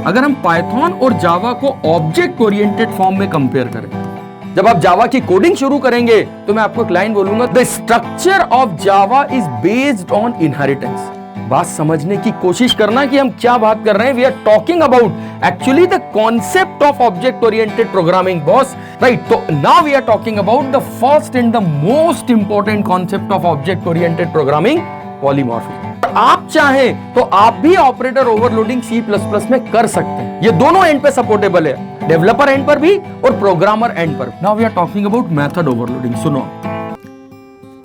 अगर हम पाइथन और जावा को ऑब्जेक्ट ओरिएंटेड फॉर्म में कंपेयर करें, जब आप जावा की कोडिंग शुरू करेंगे तो मैं आपको एक लाइन बोलूंगा, the structure of Java is based on inheritance. बात समझने की कोशिश करना कि हम क्या बात कर रहे हैं। We are talking about actually the concept of object oriented programming boss, right. तो now we are talking about the first and the most important concept of object oriented programming, polymorphism. आप चाहें तो आप भी ऑपरेटर ओवरलोडिंग C++ में कर सकते हैं। ये दोनों एंड पे सपोर्टेबल है, डेवलपर एंड पर भी और प्रोग्रामर एंड पर। Now we are talking about method overloading. सुनो।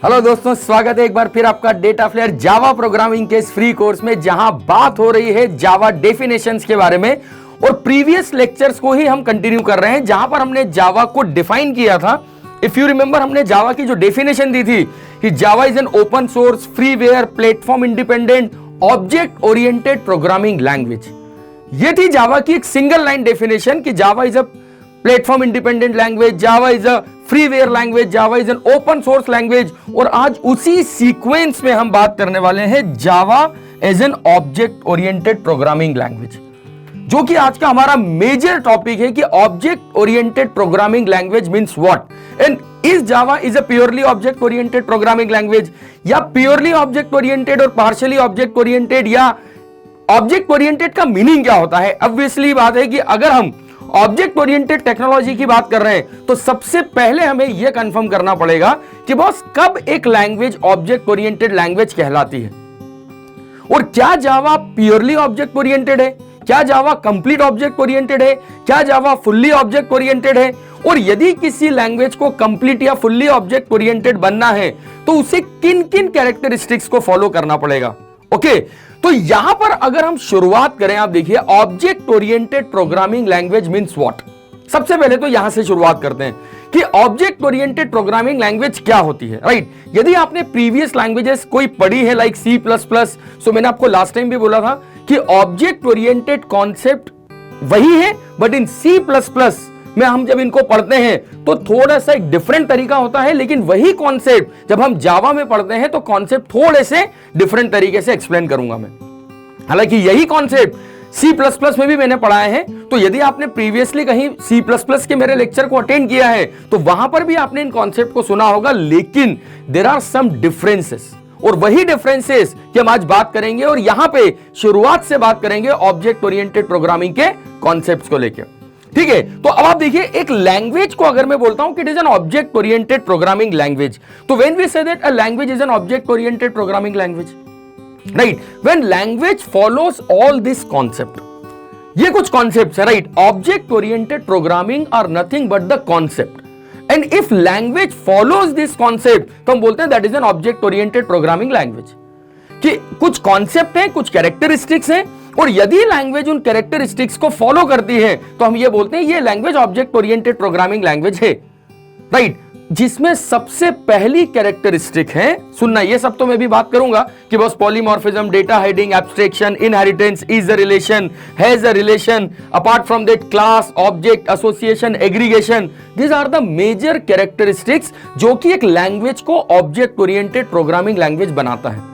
हेलो दोस्तों, स्वागत है एक बार फिर आपका डेटा फ्लेयर जावा प्रोग्रामिंग के इस फ्री कोर्स में, जहां बात हो रही है जावा डेफिनेशंस के बारे में। और प्रीवियस लेक्चर्स को ही हम कंटिन्यू कर रहे हैं, जहां पर हमने जावा को डिफाइन किया था। इफ यू रिमेंबर, हमने जावा की जो डेफिनेशन दी थी कि Java is an open source freeware platform independent object oriented programming language. ये थी जावा की एक सिंगल लाइन डेफिनेशन कि Java is a platform independent language, Java is a freeware language, Java is an open source language. और आज उसी sequence में हम बात करने वाले हैं Java as an object oriented programming language, जो कि आज का हमारा मेजर टॉपिक है कि object oriented programming language means what and is Java is a purely object oriented programming language, या प्योरली ऑब्जेक्ट ओरिएंटेड और पार्शियली ऑब्जेक्ट ओरिएंटेड, या ऑब्जेक्ट ओरिएंटेड का मीनिंग क्या होता है। ऑब्वियसली बात है कि अगर हम ऑब्जेक्ट ओरिएंटेड टेक्नोलॉजी की बात कर रहे हैं तो सबसे पहले हमें यह कंफर्म करना पड़ेगा कि बॉस कब एक लैंग्वेज ऑब्जेक्ट ओरिएंटेड लैंग्वेज कहलाती है, और क्या जावा प्योरली ऑब्जेक्ट ओरिएंटेड है, क्या जावा कंप्लीट ऑब्जेक्ट ओरिएंटेड है, क्या जावा फुल्ली ऑब्जेक्ट ओरिएंटेड है। और यदि किसी लैंग्वेज को कंप्लीट या फुल्ली ऑब्जेक्ट ओरिएंटेड बनना है तो उसे किन किन कैरेक्टरिस्टिक्स को फॉलो करना पड़ेगा। ओके, तो यहां पर अगर हम शुरुआत करें, आप देखिए object oriented programming language means what. सबसे पहले तो यहां से शुरुआत करते हैं कि ऑब्जेक्ट ओरिएंटेड प्रोग्रामिंग लैंग्वेज क्या होती है, राइट। यदि आपने प्रीवियस लैंग्वेजेस कोई पढ़ी है लाइक C++, सो मैंने आपको लास्ट टाइम भी बोला था कि ऑब्जेक्ट ओरिएंटेड कॉन्सेप्ट वही है, बट इन C++ में हम जब इनको पढ़ते हैं तो थोड़ा सा एक डिफरेंट तरीका होता है, लेकिन वही कॉन्सेप्ट जब हम जावा में पढ़ते हैं तो कॉन्सेप्ट थोड़े से डिफरेंट तरीके से एक्सप्लेन करूंगा मैं। हालांकि यही कॉन्सेप्ट C++ में भी मैंने पढ़ाए हैं, तो यदि आपने प्रीवियसली कहीं C++ के मेरे लेक्चर को अटेंड किया है तो वहां पर भी आपने इन कॉन्सेप्ट को सुना होगा, लेकिन देयर आर सम डिफरेंसेस, और वही डिफरेंसेस की हम आज बात करेंगे। और यहां पे शुरुआत से बात करेंगे ऑब्जेक्ट ओरिएंटेड प्रोग्रामिंग के कॉन्सेप्ट्स को लेकर, ठीक है। तो अब आप देखिए, एक लैंग्वेज को अगर मैं बोलता हूं कि it is an object oriented programming language, तो when we say that a language is an object oriented programming language, right, when language follows all this concept, ये कुछ कॉन्सेप्ट्स है, right. Object oriented programming are nothing but the concept, and if language follows this concept तो हम बोलते हैं that is an object oriented programming language. कि कुछ concept है, कुछ कैरेक्टरिस्टिक्स हैं, और यदि लैंग्वेज उन कैरेक्टरिस्टिक्स को फॉलो करती है तो हम ये बोलते हैं ये language object oriented programming language है, राइट। जिसमें सबसे पहली कैरेक्टरिस्टिक है, सुनना, ये सब तो मैं भी बात करूंगा कि बस polymorphism, data hiding, abstraction, inheritance, is a relation, has a relation, apart from that class, object, association, aggregation, these are the major characteristics जो कि एक लैंग्वेज को ऑब्जेक्ट ओरिएंटेड प्रोग्रामिंग लैंग्वेज बनाता है,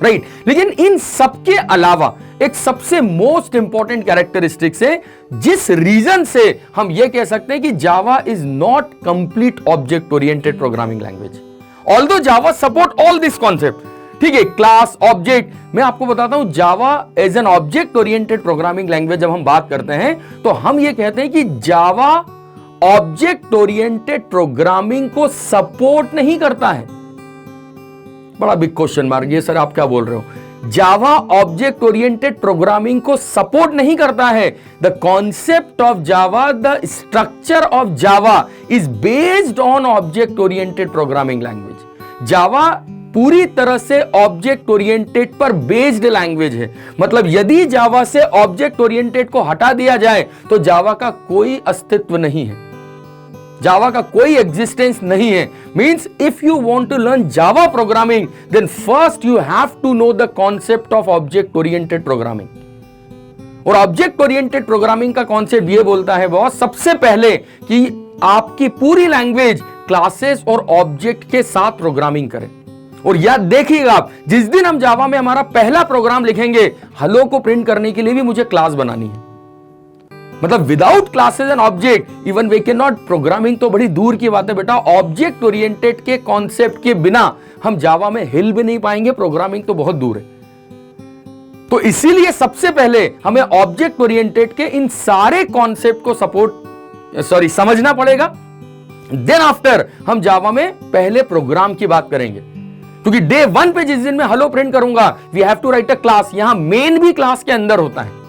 राइट। लेकिन इन सबके अलावा एक सबसे मोस्ट इंपॉर्टेंट कैरेक्टरिस्टिक्स है, जिस रीजन से हम यह कह सकते हैं कि Java is not complete object oriented programming language, although Java support all this concept, ठीक है, क्लास, ऑब्जेक्ट। मैं आपको बताता हूं, Java as an object oriented programming language जब हम बात करते हैं तो हम ये कहते हैं कि जावा ऑब्जेक्ट ओरिएंटेड प्रोग्रामिंग को सपोर्ट नहीं करता है। बड़ा बिग क्वेश्चन मार्क, ये सर आप क्या बोल रहे हो। जावा ऑब्जेक्ट ओरिएंटेड प्रोग्रामिंग को सपोर्ट नहीं करता है। The concept of Java, the structure of Java is based on object oriented programming language. Java पूरी तरह से ऑब्जेक्ट ओरिएंटेड पर बेस्ड लैंग्वेज है। मतलब यदि जावा से ऑब्जेक्ट ओरिएंटेड को हटा दिया जाए तो जावा का कोई अस्तित्व नहीं है, जावा का कोई एग्जिस्टेंस नहीं है। Means if you want to learn Java programming then first you have to know the concept of object oriented programming. और ऑब्जेक्ट ओरिएंटेड प्रोग्रामिंग का कॉन्सेप्ट ये बोलता है बॉस, सबसे पहले कि आपकी पूरी लैंग्वेज क्लासेस और ऑब्जेक्ट के साथ प्रोग्रामिंग करे। और याद देखिएगा आप, जिस दिन हम जावा में हमारा पहला प्रोग्राम लिखेंगे, हेलो को प्रिंट करने के लिए भी मुझे क्लास बनानी है। मतलब without classes and object even we can not, programming तो बड़ी दूर की बात है बेटा, ऑब्जेक्ट ओरिएंटेड के कॉन्सेप्ट के बिना हम जावा में हिल भी नहीं पाएंगे, प्रोग्रामिंग तो बहुत दूर है। तो इसीलिए सबसे पहले हमें ऑब्जेक्ट ओरिएंटेड के इन सारे कॉन्सेप्ट को समझना पड़ेगा। देन आफ्टर हम जावा में पहले प्रोग्राम की बात करेंगे, क्योंकि डे 1 पे जिस दिन मैं हेलो प्रिंट करूंगा we have to write a class, यहां मेन भी क्लास के अंदर होता है।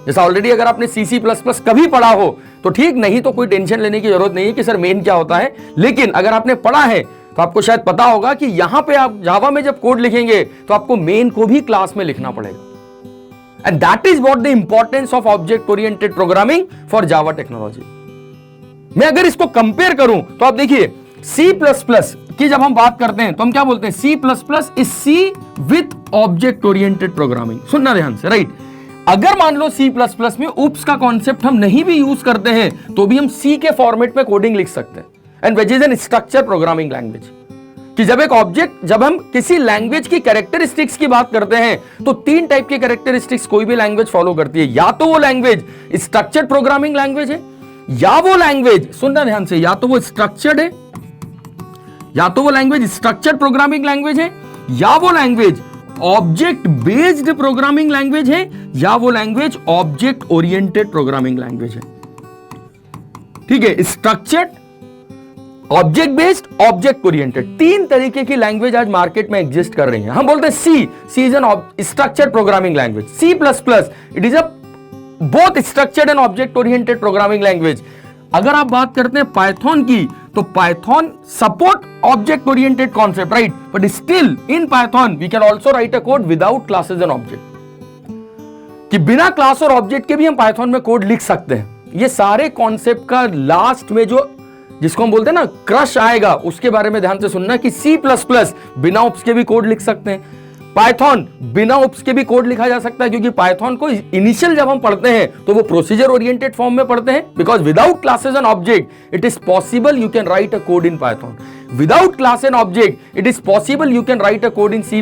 जैसा ऑलरेडी अगर आपने C++ कभी पढ़ा हो तो ठीक, नहीं तो कोई टेंशन लेने की जरूरत नहीं है कि सर मेन क्या होता है, लेकिन अगर आपने पढ़ा है तो आपको शायद पता होगा कि यहां पे आप जावा में जब कोड लिखेंगे तो आपको मेन को भी क्लास में लिखना पड़ेगा। And that is what the importance of object oriented programming for Java technology. मैं अगर इसको कंपेयर करूं तो आप देखिए C++ की जब हम बात करते हैं तो हम क्या बोलते हैं, C++ is C with object oriented programming. सुनना ध्यान से, राइट। अगर मान लो C++ में उप्स का कॉन्सेप्ट हम नहीं भी यूज करते हैं तो भी हम C के फॉर्मेट में कोडिंग लिख सकते हैं, and which is an structure programming language. कि जब हम किसी लैंग्वेज की कैरेक्टरिस्टिक्स की बात करते हैं तो 3 टाइप के कैरेक्टरिस्टिक्स कोई भी लैंग्वेज फॉलो करती है। या तो वो लैंग्वेज स्ट्रक्चर्ड प्रोग्रामिंग लैंग्वेज है, या वो लैंग्वेज, सुनना ध्यान से, या तो वो स्ट्रक्चर्ड है, या तो वो लैंग्वेज स्ट्रक्चर्ड प्रोग्रामिंग लैंग्वेज है, या वो language object based programming language है, या वो language object oriented programming language है। ठीक है, structured, object based, object oriented, 3 तरीके की लैंग्वेज आज मार्केट में एग्जिस्ट कर रही है। हम बोलते हैं C is an structured programming language, C++ it is a both structured and object oriented programming language. अगर आप बात करते हैं पाइथन की तो Python support object oriented concept, right, but still in Python we can also write a code without classes and object, कि बिना class और ऑब्जेक्ट के भी हम पाइथन में कोड लिख सकते हैं। ये सारे कॉन्सेप्ट का लास्ट में जो जिसको हम बोलते हैं ना क्रश आएगा, उसके बारे में ध्यान से सुनना कि C++ बिना ऑप्स के भी कोड लिख सकते हैं, पाइथन बिना ऑप्स के भी कोड लिखा जा सकता है, क्योंकि पाइथन को इनिशियल जब हम पढ़ते हैं तो वो प्रोसीजर ओरिएंटेड फॉर्म में पढ़ते हैं, because without classes and object it is possible you can write a code in Python, without class and object it is possible you can write a code in C++,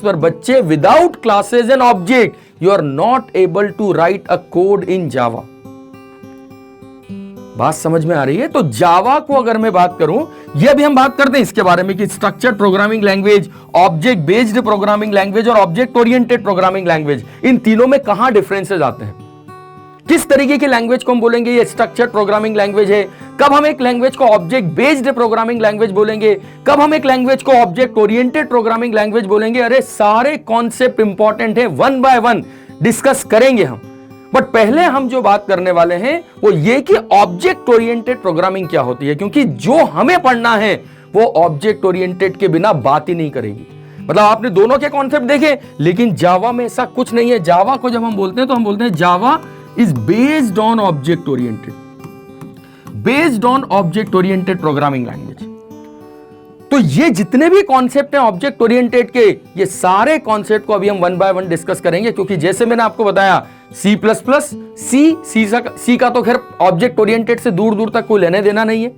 पर बच्चे without classes and object you are not able to write a code in Java. बात समझ में आ रही है? तो जावा को अगर मैं बात करूं, ये भी हम बात करते हैं इसके बारे में कि structured programming language, object based programming language और ऑब्जेक्ट ओरिएंटेड प्रोग्रामिंग लैंग्वेज, इन तीनों में कहां डिफरेंसेस आते हैं, किस तरीके की लैंग्वेज को हम बोलेंगे ये स्ट्रक्चर्ड प्रोग्रामिंग लैंग्वेज है, कब हम एक लैंग्वेज को ऑब्जेक्ट बेस्ड प्रोग्रामिंग लैंग्वेज बोलेंगे, कब हम एक लैंग्वेज को ऑब्जेक्ट ओरिएंटेड प्रोग्रामिंग लैंग्वेज बोलेंगे। अरे सारे कॉन्सेप्ट इंपॉर्टेंट है, 1 बाय 1 डिस्कस करेंगे हम। बट पहले हम जो बात करने वाले हैं वो ये कि ऑब्जेक्ट ओरिएंटेड प्रोग्रामिंग क्या होती है, क्योंकि जो हमें पढ़ना है वो ऑब्जेक्ट ओरिएंटेड के बिना बात ही नहीं करेगी। मतलब आपने दोनों के कॉन्सेप्ट देखे, लेकिन जावा में ऐसा कुछ नहीं है। जावा को जब हम बोलते हैं तो हम बोलते हैं जावा is based on object oriented, based on object oriented programming language. तो ये जितने भी कॉन्सेप्ट हैं ऑब्जेक्ट ओरिएंटेड के, ये सारे कॉन्सेप्ट को अभी हम 1 बाय 1 डिस्कस करेंगे, क्योंकि जैसे मैंने आपको बताया C++, का तो खैर ऑब्जेक्ट ओरिएंटेड से दूर दूर तक कोई लेने देना नहीं है।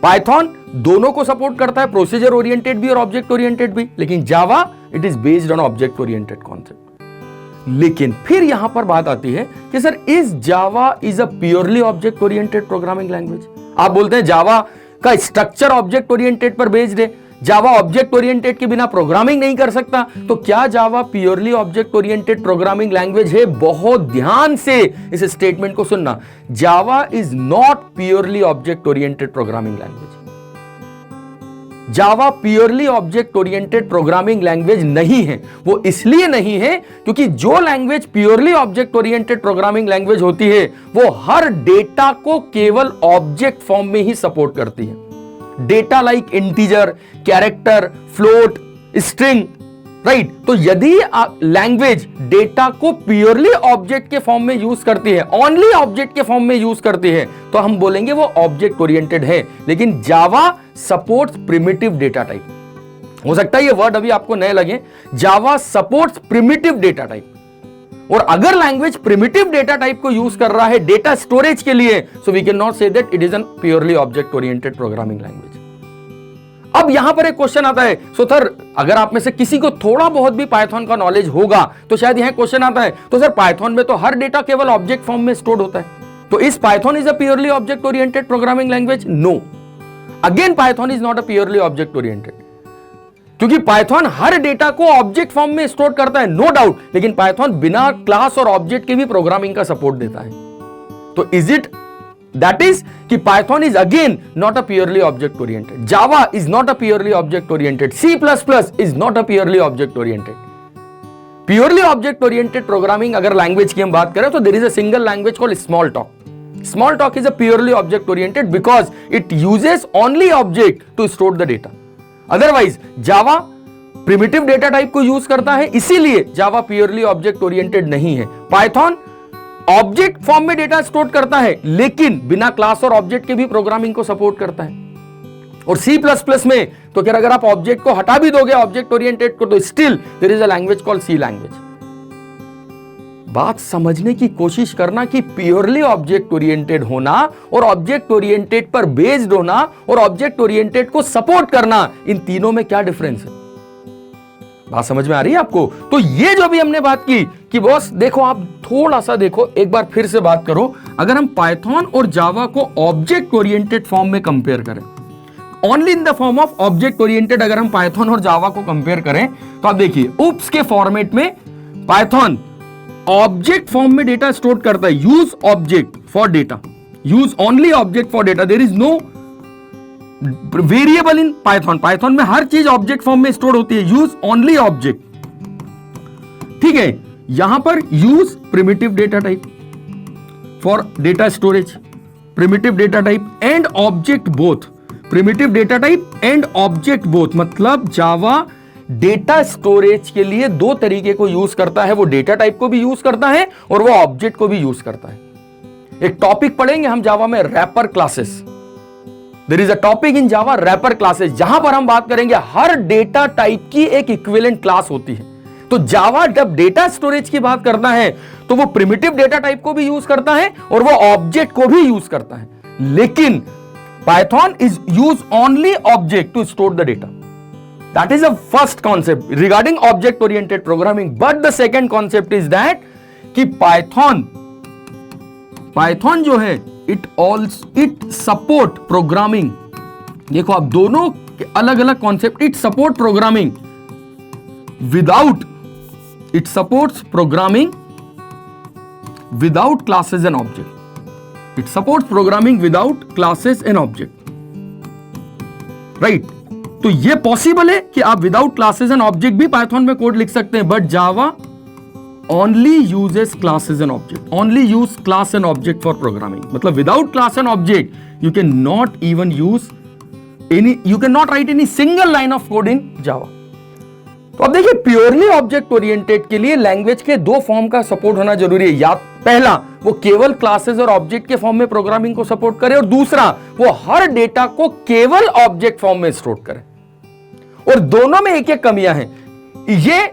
पाइथन दोनों को सपोर्ट करता है, प्रोसीजर ओरिएंटेड भी और ऑब्जेक्ट ओरिएंटेड भी, लेकिन Java it is based on object oriented concept. लेकिन फिर यहां पर बात आती है कि sir is Java is a purely object oriented programming language. आप बोलते हैं जावा का स्ट्रक्चर ऑब्जेक्ट ओरिएंटेड पर बेस्ड है, जावा ऑब्जेक्ट ओरिएंटेड के बिना प्रोग्रामिंग नहीं कर सकता, तो क्या Java purely object oriented programming language है? बहुत ध्यान से इस स्टेटमेंट को सुनना, Java is not purely object oriented programming language. Java purely object oriented programming language नहीं है। वो इसलिए नहीं है क्योंकि जो language purely object oriented programming language होती है वो हर डेटा को केवल ऑब्जेक्ट फॉर्म में ही सपोर्ट करती है। Data like integer, character, float, string, right. तो यदि लैंग्वेज डेटा को प्योरली ऑब्जेक्ट के फॉर्म में यूज करती है, ओनली ऑब्जेक्ट के फॉर्म में यूज करती है, तो हम बोलेंगे वो ऑब्जेक्ट ओरिएंटेड है। लेकिन Java supports primitive data type. हो सकता है ये वर्ड अभी आपको नए लगे, Java supports primitive data type. और अगर लैंग्वेज प्रिमिटिव डेटा टाइप को यूज कर रहा है डेटा स्टोरेज के लिए, so we can not say that it is an purely object oriented programming language. अब यहां पर एक क्वेश्चन आता है, सो सर अगर आप में से किसी को थोड़ा बहुत भी पाइथन का नॉलेज होगा तो शायद यहां क्वेश्चन आता है, तो सर पाइथन में तो हर डेटा केवल ऑब्जेक्ट फॉर्म में स्टोर्ड होता है, तो is Python is a purely object oriented programming language? No, again Python is not a purely object oriented, क्योंकि पाइथन हर डेटा को ऑब्जेक्ट फॉर्म में स्टोर करता है, नो डाउट, लेकिन पाइथन बिना क्लास और ऑब्जेक्ट के भी प्रोग्रामिंग का सपोर्ट देता है। तो इज इट दैट इज कि Python is again not a purely object oriented, Java is not a purely object oriented, C plus plus is not a purely object oriented. Purely object oriented programming अगर language की हम बात करें तो there is a single language called Smalltalk. Smalltalk is a purely object oriented because it uses only object to store the data. Otherwise Java primitive data type को use करता है, इसीलिए Java purely object oriented नहीं है. Python object form में data store करता है लेकिन बिना क्लास और ऑब्जेक्ट के भी प्रोग्रामिंग को सपोर्ट करता है. और C++ में तो क्या अगर आप ऑब्जेक्ट को हटा भी दोगे ऑब्जेक्ट ओरिएंटेड को तो still there is a language called C language. बात समझने की कोशिश करना कि प्योरली ऑब्जेक्ट ओरिएंटेड होना और ऑब्जेक्ट ओरिएंटेड पर बेस्ड होना और ऑब्जेक्ट ओरिएंटेड को सपोर्ट करना, इन तीनों में क्या डिफरेंस है. बात समझ में आ रही है आपको. तो ये जो भी हमने बात की कि बॉस देखो, आप थोड़ा सा देखो, एक बार फिर से बात करो. अगर हम पाइथन और जावा को ऑब्जेक्ट ओरिएंटेड फॉर्म में कंपेयर करें, only in the form of object oriented अगर हम पाइथन और जावा को कंपेयर करें तो आप देखिए उप्स के फॉर्मेट में पाइथन ऑब्जेक्ट फॉर्म में डेटा स्टोर करता है. Use object for data, use only object for data, there is no variable in Python. Python में हर चीज ऑब्जेक्ट फॉर्म में स्टोर होती है. यूज ओनली ऑब्जेक्ट, ठीक है. यहां पर use primitive data type for data storage, primitive data type and object both. Primitive data type and object both मतलब जावा डेटा स्टोरेज के लिए दो तरीके को यूज करता है. वो डेटा टाइप को भी यूज करता है और वो ऑब्जेक्ट को भी यूज करता है. एक टॉपिक पढ़ेंगे हम जावा में, wrapper classes. There is a topic in Java, wrapper classes, जहां पर हम बात करेंगे हर डेटा टाइप की एक इक्विवेलेंट क्लास होती है. तो जावा जब डेटा स्टोरेज की बात करता है तो वो प्रिमिटिव डेटा टाइप को भी यूज करता है और वो ऑब्जेक्ट को भी यूज करता है. लेकिन Python is use only object to store the data. That is the first concept regarding object oriented programming. But the second concept is that कि Python जो है it support programming. देखो आप दोनों अलग अलग concept. It support programming without, it supports programming without classes and object. It supports programming without classes and object. Right? तो ये पॉसिबल है कि आप विदाउट क्लासेस एंड ऑब्जेक्ट भी पाइथन में कोड लिख सकते हैं. But Java only uses classes and object, only use class and object for programming. मतलब without class and object you can not even use any, you can not write any single line of code in Java. तो अब देखिए purely object oriented के लिए language के दो form का support होना जरूरी है. या पहला वो केवल क्लासेस और ऑब्जेक्ट के फॉर्म में प्रोग्रामिंग को सपोर्ट करे और दूसरा वो हर डेटा को केवल ऑब्जेक्ट फॉर्म में स्टोर करे. और दोनों में एक एक कमियां हैं. ये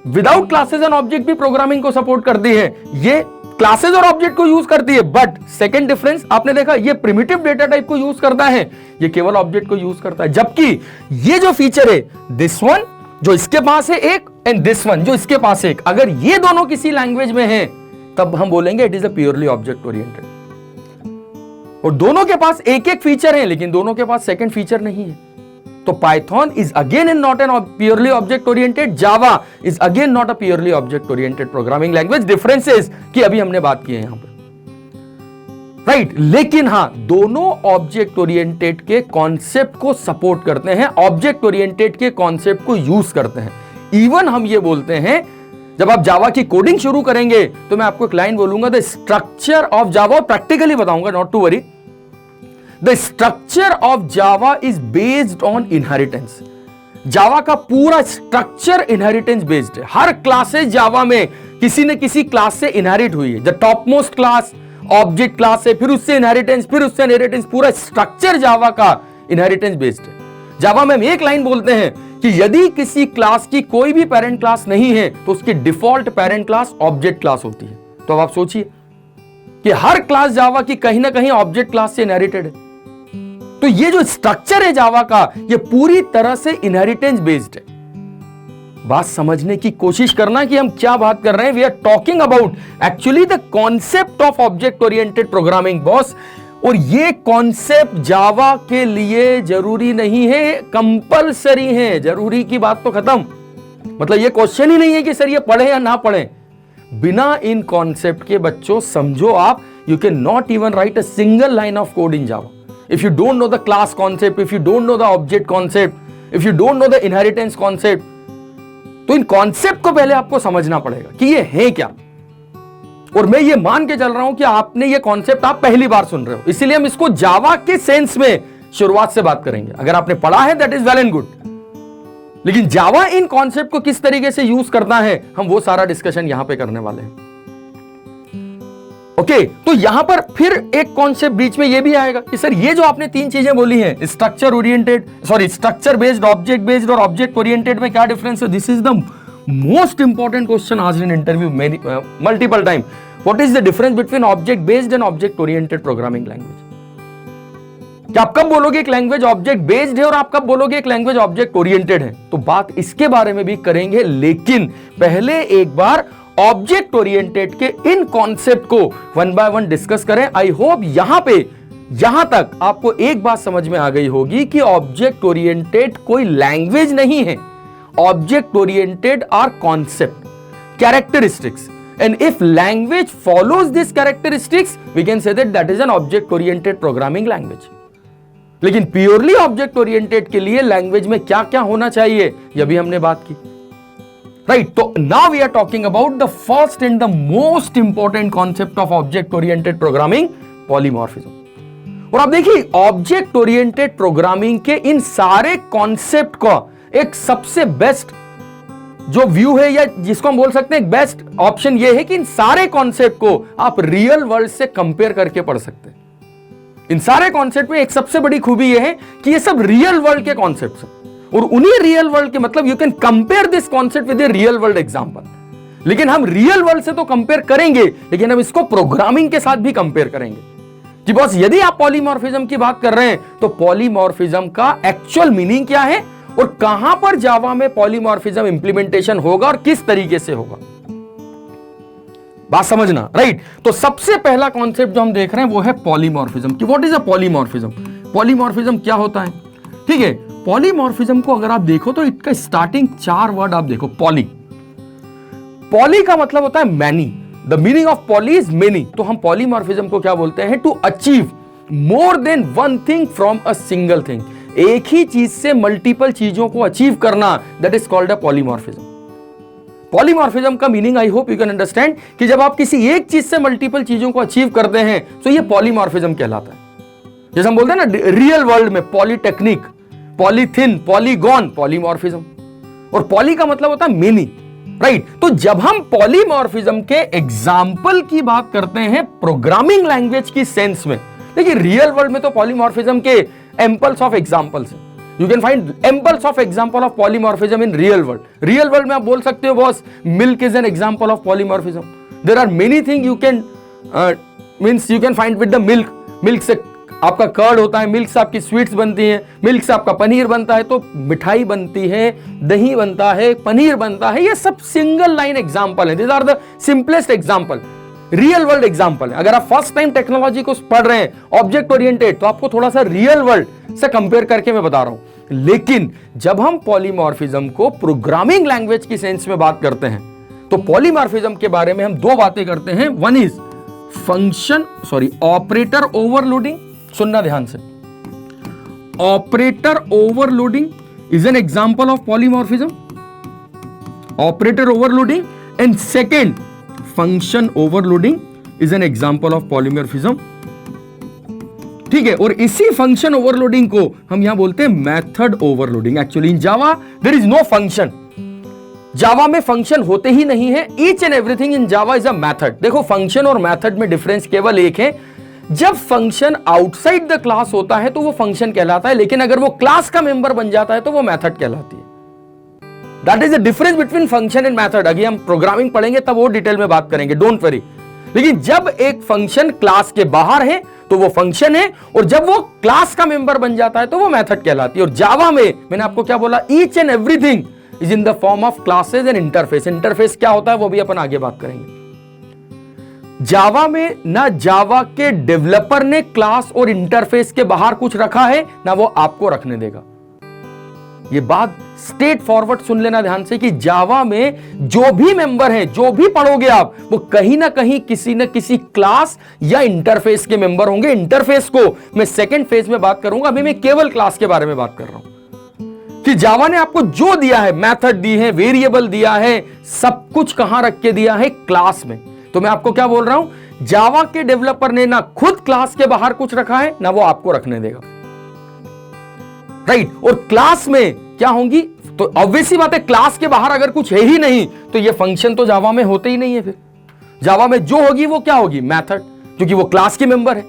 विदाउट क्लासेस एंड ऑब्जेक्ट भी प्रोग्रामिंग को सपोर्ट करती है, ये क्लासेस और ऑब्जेक्ट को यूज करती है. बट सेकंड डिफरेंस आपने देखा, ये प्रिमिटिव डेटा टाइप को यूज करता है, ये केवल ऑब्जेक्ट को यूज करता है. जबकि ये जो फीचर है, दिस वन जो इसके पास है एक एंड दिस वन जो इसके पास है एक, अगर ये दोनों किसी लैंग्वेज में है तब हम बोलेंगे it is a purely object oriented. और दोनों के पास एक एक फीचर है लेकिन दोनों के पास सेकंड फीचर नहीं है. तो Python is again in not an purely object oriented, Java is again not a purely object oriented programming language. Differences की अभी हमने बात की है यहां पर, राइट. लेकिन हां, दोनों ऑब्जेक्ट ओरिएंटेड के कॉन्सेप्ट को सपोर्ट करते हैं, ऑब्जेक्ट ओरिएंटेड के कॉन्सेप्ट को यूज करते हैं. इवन हम ये बोलते हैं जब आप जावा की कोडिंग शुरू करेंगे तो मैं आपको एक लाइन बोलूंगा, the structure of Java, practically बताऊंगा, not to worry. The structure of Java is based on inheritance. Java का पूरा स्ट्रक्चर इनहेरिटेंस बेस्ड है. हर क्लासेस जावा में किसी न किसी क्लास से इनहेरिट हुई है. The top most class object class है, फिर उससे इनहेरिटेंस, फिर उससे इनहेरिटेंस. पूरा स्ट्रक्चर जावा का इनहेरिटेंस बेस्ड है. जावा में हम एक लाइन बोलते हैं कि यदि किसी क्लास की कोई भी पेरेंट क्लास नहीं है तो उसकी default parent class object class होती है. तो अब आप सोचिए कि हर क्लास जावा की कहीं ना कहीं ऑब्जेक्ट क्लास से इनहेरिटेड है. तो ये जो स्ट्रक्चर है जावा का, ये पूरी तरह से इनहेरिटेंस बेस्ड है. बात समझने की कोशिश करना कि हम क्या बात कर रहे हैं। We are talking about actually the concept of object oriented programming boss. और ये कॉन्सेप्ट जावा के लिए जरूरी नहीं है, कंपलसरी है। जरूरी की बात तो खत्म, मतलब ये क्वेश्चन ही नहीं है कि सर ये पढ़े या ना पढ़े। बिना इन कॉन्सेप्ट के बच्चों समझो आप, you can not even right a single line of code in Java if you don't know the class concept, if you don't know the object concept, if you don't know the inheritance concept. तो इन concept को पहले आपको समझना पड़ेगा कि ये है क्या। और मैं ये मान के चल रहा हूं कि आपने ये कॉन्सेप्ट आप पहली बार सुन रहे हो, इसीलिए हम इसको जावा के सेंस में शुरुआत से बात करेंगे। अगर आपने पढ़ा है that is well and good, लेकिन जावा इन कॉन्सेप्ट को किस तरीके से यूज करता है, हम वो सारा डिस्कशन यहां पे करने वाले हैं। ओके, तो यहां पर फिर एक कॉन्सेप्ट बीच में ये भी आएगा कि सर ये जो आपने तीन चीजें बोली हैं, स्ट्रक्चर बेस्ड, ऑब्जेक्ट बेस्ड और ऑब्जेक्ट ओरिएंटेड में क्या डिफरेंस है। This is the most important question आज in interview multiple time. What is the difference between object based and object oriented programming language. क्या आप कब बोलोगे एक लैंग्वेज ऑब्जेक्ट बेस्ड है और आप कब बोलोगे एक लैंग्वेज ऑब्जेक्ट ओरिएंटेड है। तो बात इसके बारे में भी करेंगे, लेकिन पहले एक बार ऑब्जेक्ट ओरिएंटेड के इन कॉन्सेप्ट को वन बाय वन डिस्कस करें। आई होप यहां तक आपको एक बात समझ में आ गई होगी कि ऑब्जेक्ट ओरिएंटेड कोई लैंग्वेज नहीं है। Object oriented are concept, characteristics, and if language follows these characteristics we can say that is an object oriented programming language। लेकिन प्योरली ऑब्जेक्ट ओरिएंटेड के लिए लैंग्वेज में क्या क्या होना चाहिए यह भी हमने बात की, राइट। तो now we are talking about the first and the most important concept of object oriented programming, polymorphism. और आप देखिए ऑब्जेक्ट ओरिएंटेड प्रोग्रामिंग के इन सारे कॉन्सेप्ट का एक सबसे बेस्ट जो व्यू है, या जिसको हम बोल सकते हैं बेस्ट ऑप्शन ये है कि इन सारे कॉन्सेप्ट को आप रियल वर्ल्ड से कंपेयर करके पढ़ सकते हैं। इन सारे कॉन्सेप्ट में एक सबसे बड़ी खूबी ये है कि ये सब रियल वर्ल्ड के कॉन्सेप्ट्स हैं, और उन्हीं रियल वर्ल्ड के मतलब you can compare this concept with a real world example. लेकिन हम रियल वर्ल्ड से तो कंपेयर करेंगे, लेकिन हम इसको प्रोग्रामिंग के साथ भी कंपेयर करेंगे कि बॉस यदि आप पॉलीमॉर्फिज्म की बात कर रहे हैं तो पॉलीमॉर्फिज्म का एक्चुअल मीनिंग क्या है और कहां पर जावा में पॉलीमॉर्फिज्म इंप्लीमेंटेशन होगा और किस तरीके से होगा, बात समझना, राइट। तो सबसे पहला कॉन्सेप्ट जो हम देख रहे हैं वो है पॉलीमॉर्फिज्म कि what is a polymorphism. Polymorphism क्या होता है, ठीक है। पॉलीमॉर्फिज्म को अगर आप देखो तो इसका स्टार्टिंग 4 वर्ड आप देखो। पॉली का मतलब होता है many, the meaning of poly is many. तो हम पॉलीमॉर्फिज्म को क्या बोलते हैं, to achieve more than one thing from a single thing. एक ही चीज से मल्टीपल चीजों को अचीव करना, that is called a polymorphism. Polymorphism का meaning I hope you can understand कि जब आप किसी एक चीज से मल्टीपल चीजों को अचीव करते हैं तो ये पॉलीमॉर्फिज्म कहलाता है। जैसे हम बोलते हैं ना रियल वर्ल्ड में पॉलीटेक्निक, पॉलीथिन, पॉलीगॉन, पॉलीमॉर्फिज्म। और पॉली का मतलब होता है मेनी, राइट। तो जब हम पॉलीमॉर्फिज्म के एग्जाम्पल की बात करते हैं प्रोग्रामिंग लैंग्वेज की सेंस में, देखिए रियल वर्ल्ड में तो पॉलीमॉर्फिज्म के एम्पल्स ऑफ एग्जाम्पल्स हैं। You can find amples of example of polymorphism in real world. Real world में आप बोल सकते हो boss milk is an example of polymorphism. There are many things you can means you can find with the milk. Milk से आपका curd होता है, milk से आपकी स्वीट्स बनती हैं, मिल्क से आपका पनीर बनता है, तो मिठाई बनती है, दही बनता है, पनीर बनता है। ये सब सिंगल लाइन एग्जाम्पल है। These are the simplest example. Real world example है। अगर आप फर्स्ट टाइम टेक्नोलॉजी को पढ़ रहे हैं ऑब्जेक्ट ओरिएंटेड, तो आपको थोड़ा सा रियल वर्ल्ड से कंपेयर करके मैं बता रहा हूं। लेकिन जब हम पॉलीमॉर्फिज्म को प्रोग्रामिंग लैंग्वेज की सेंस में बात करते हैं तो पॉलीमॉर्फिज्म के बारे में हम दो बातें करते हैं। One is operator overloading. सुनना ध्यान से, operator overloading is an example of polymorphism, operator overloading. And second, function overloading is an example of polymorphism, ठीक है। और इसी फंक्शन ओवरलोडिंग को हम यहां बोलते हैं method overloading. Actually in Java there is no function, Java में फंक्शन होते ही नहीं है। Each and everything in Java is a method. देखो फंक्शन और मेथड में डिफरेंस केवल एक है, जब फंक्शन आउटसाइड द क्लास होता है तो वो फंक्शन कहलाता है, लेकिन अगर वो क्लास का मेंबर बन जाता है तो वो मेथड कहलाती है। That is the difference between function and method. अगर हम प्रोग्रामिंग पढ़ेंगे तब वो डिटेल में बात करेंगे, डोंट वरी। लेकिन जब एक फंक्शन क्लास के बाहर है तो वो फंक्शन है, और जब वो क्लास का मेंबर बन जाता है तो वो मेथड कहलाती है। और जावा में मैंने आपको क्या बोला, each and everything is in the form of classes and interface. Interface क्या होता है वो भी अपन आगे बात करेंगे। जावा में ना जावा के डेवलपर ने क्लास और इंटरफेस के बाहर कुछ रखा है, ना वो आपको रखने देगा। ये बात स्ट्रेट फॉरवर्ड सुन लेना ध्यान से कि जावा में जो भी मेंबर है, जो भी पढ़ोगे आप, वो कहीं ना कहीं किसी न किसी क्लास या इंटरफेस के मेंबर होंगे। इंटरफेस को मैं सेकंड फेज में बात करूंगा, अभी मैं केवल क्लास के बारे में बात कर रहा हूं कि जावा ने आपको जो दिया है, मेथड दी है, वेरिएबल दिया है, सब कुछ कहां रख के दिया है? क्लास में। तो मैं आपको क्या बोल रहा हूं, जावा के डेवलपर ने ना खुद क्लास के बाहर कुछ रखा है, ना वो आपको रखने देगा, राइट। और क्लास में क्या होंगी? तो ऑब्वियस सी बात है, क्लास के बाहर अगर कुछ है ही नहीं तो ये फंक्शन तो जावा में होते ही नहीं है। फिर जावा में जो होगी वो क्या होगी? मेथड, क्योंकि वो क्लास के मेंबर है।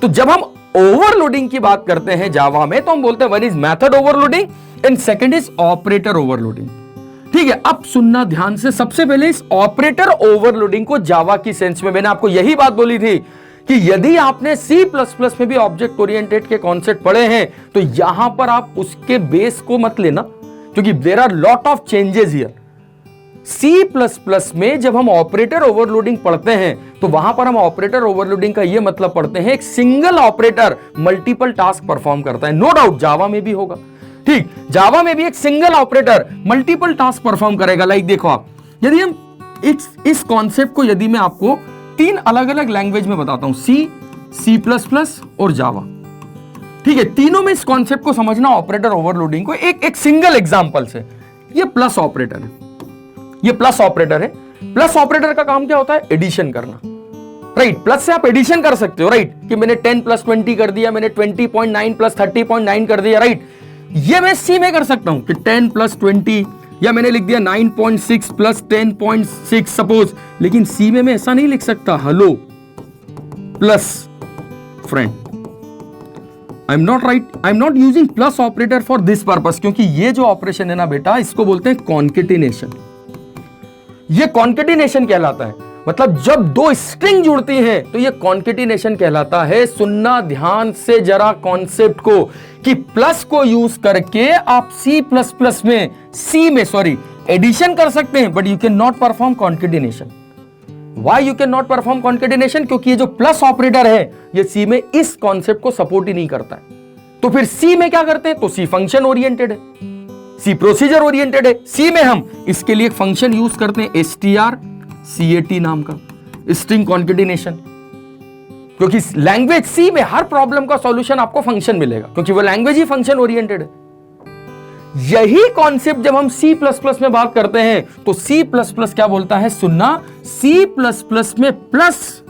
तो जब हम ओवरलोडिंग की बात करते हैं जावा में, तो हम बोलते हैं one is method overloading and second is operator overloading. ठीक है, अब सुनना ध्यान से। सबसे पहले इस ऑपरेटर ओवरलोडिंग को जावा की सेंस में, मैंने आपको यही बात बोली थी कि यदि आपने C++ में भी ऑब्जेक्ट ओरिएंटेड के कॉन्सेप्ट पढ़े हैं तो यहां पर आप उसके बेस को मत लेना, क्योंकि there are lot of changes here. C++ में जब हम ऑपरेटर ओवरलोडिंग पढ़ते हैं तो वहां पर हम ऑपरेटर ओवरलोडिंग का यह मतलब पढ़ते हैं, एक single operator multiple task perform करता है। नो डाउट जावा में भी होगा, ठीक, जावा में भी एक single operator multiple task perform करेगा। लाइक देखो आप, यदि हम इस कॉन्सेप्ट को यदि मैं आपको 3 अलग अलग लैंग्वेज में बताता हूं, C++ और जावा, ठीक है, तीनों में इस कॉन्सेप्ट को समझना, ऑपरेटर ओवरलोडिंग को एक सिंगल एग्जांपल से। ये प्लस ऑपरेटर है, ये प्लस ऑपरेटर है। प्लस ऑपरेटर का काम क्या होता है? एडिशन करना, राइट। प्लस से आप एडिशन कर सकते हो, राइट, कि मैंने 10 + 20 कर दिया, मैंने 20.9 + 30.9 कर दिया, राइट। ये मैं सी में कर सकता हूं कि 10 + 20, या मैंने लिख दिया 9.6 + 10.6 सपोज। लेकिन सी में मैं ऐसा नहीं लिख सकता, hello plus friend. I am not using plus operator for this purpose, क्योंकि ये जो ऑपरेशन है ना बेटा, इसको बोलते हैं कॉन्केटिनेशन। ये कॉन्केटिनेशन कहलाता है, मतलब जब 2 स्ट्रिंग जुड़ती हैं तो ये कॉन्केटिनेशन कहलाता है। सुनना ध्यान से जरा कॉन्सेप्ट को, कि प्लस को यूज करके आप C++ में एडिशन कर सकते हैं, but you can not perform concatenation. Why you can not perform concatenation? क्योंकि ये जो प्लस ऑपरेटर है ये सी में इस कॉन्सेप्ट को सपोर्ट ही नहीं करता है। तो फिर सी में क्या करते हैं? तो सी फंक्शन ओरिएंटेड है, सी प्रोसीजर ओरिएंटेड है। सी में हम इसके लिए एक फंक्शन यूज करते हैं strcat नाम का, स्ट्रिंग कॉन्केटिनेशन, क्योंकि लैंग्वेज सी में हर प्रॉब्लम का सॉल्यूशन आपको फंक्शन मिलेगा, क्योंकि वो लैंग्वेज ही फंक्शन ओरिएंटेड है। यही कॉन्सेप्ट जब हम C++ में बात करते हैं तो C++ क्या बोलता है? सुनना, C++ में प्लस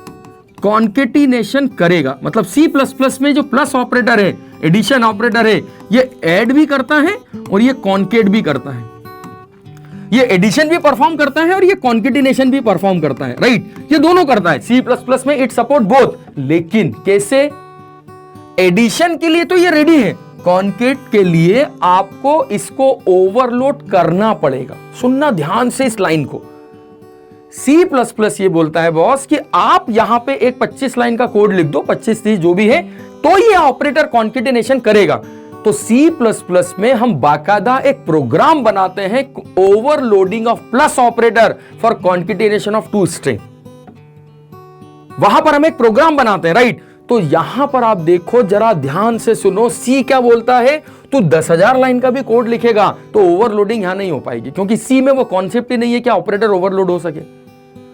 कॉन्केटिनेशन करेगा, मतलब C++ में जो प्लस ऑपरेटर है, एडिशन ऑपरेटर है, ये ऐड भी करता है और ये कॉन्केट भी करता है। ये एडिशन भी परफॉर्म करता है और ये कॉन्केटिनेशन भी परफॉर्म करता है, राइट। ये दोनों करता है। C++ में इट सपोर्ट बोथ, लेकिन कैसे? एडिशन के लिए तो ये रेडी है, कॉन्केट के लिए आपको इसको ओवरलोड करना पड़ेगा। सुनना ध्यान से इस लाइन को। C++ ये बोलता है बॉस कि आप यहां पे एक 25 लाइन का कोड लिख दो, 25-30 जो भी है, तो ये ऑपरेटर कॉन्केटिनेशन करेगा। तो C++ में हम बाकायदा एक प्रोग्राम बनाते हैं, overloading of plus operator for concatenation of 2 string. वहां पर हम एक प्रोग्राम बनाते हैं, राइट। तो यहां पर आप देखो, जरा ध्यान से सुनो, सी क्या बोलता है? तो 10,000 लाइन का भी कोड लिखेगा तो ओवरलोडिंग यहां नहीं हो पाएगी, क्योंकि सी में वो कॉन्सेप्ट ही नहीं है कि ऑपरेटर ओवरलोड हो सके।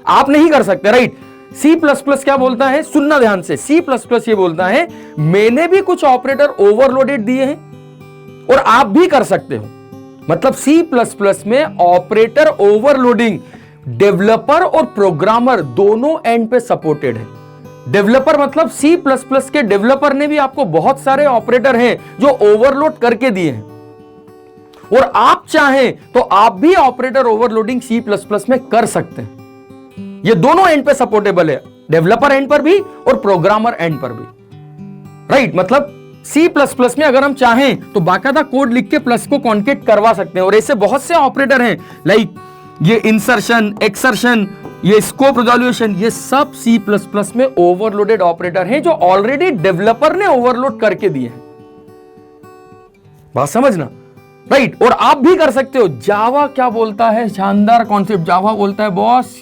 आप नहीं कर सकते, राइट। C++ क्या बोलता है? सुनना ध्यान से। C++ ये बोलता है मैंने भी कुछ ऑपरेटर ओवरलोडेड दिए हैं और आप भी कर सकते हो। मतलब C++ में ऑपरेटर ओवरलोडिंग डेवलपर और प्रोग्रामर दोनों एंड पे सपोर्टेड है। डेवलपर मतलब C++ के डेवलपर ने भी आपको बहुत सारे ऑपरेटर हैं जो ओवरलोड करके दिए हैं, और आप चाहें तो आप भी ऑपरेटर ओवरलोडिंग C++ में कर सकते हैं। ये दोनों एंड पे सपोर्टेबल है, डेवलपर एंड पर भी और प्रोग्रामर एंड पर भी, राइट। मतलब C++ में अगर हम चाहें तो बाकायदा कोड लिख के प्लस को कॉन्केट करवा सकते हैं, और ऐसे बहुत से ऑपरेटर हैं, लाइक ये इंसर्शन, एक्सर्शन, ये स्कोप रिजोल्यूशन, ये सब C++ में ओवरलोडेड ऑपरेटर हैं जो ऑलरेडी डेवलपर ने ओवरलोड करके दिए हैं। बात समझना। राइट। और आप भी कर सकते हो। जावा क्या बोलता है, शानदार कॉन्सेप्ट। जावा बोलता है बॉस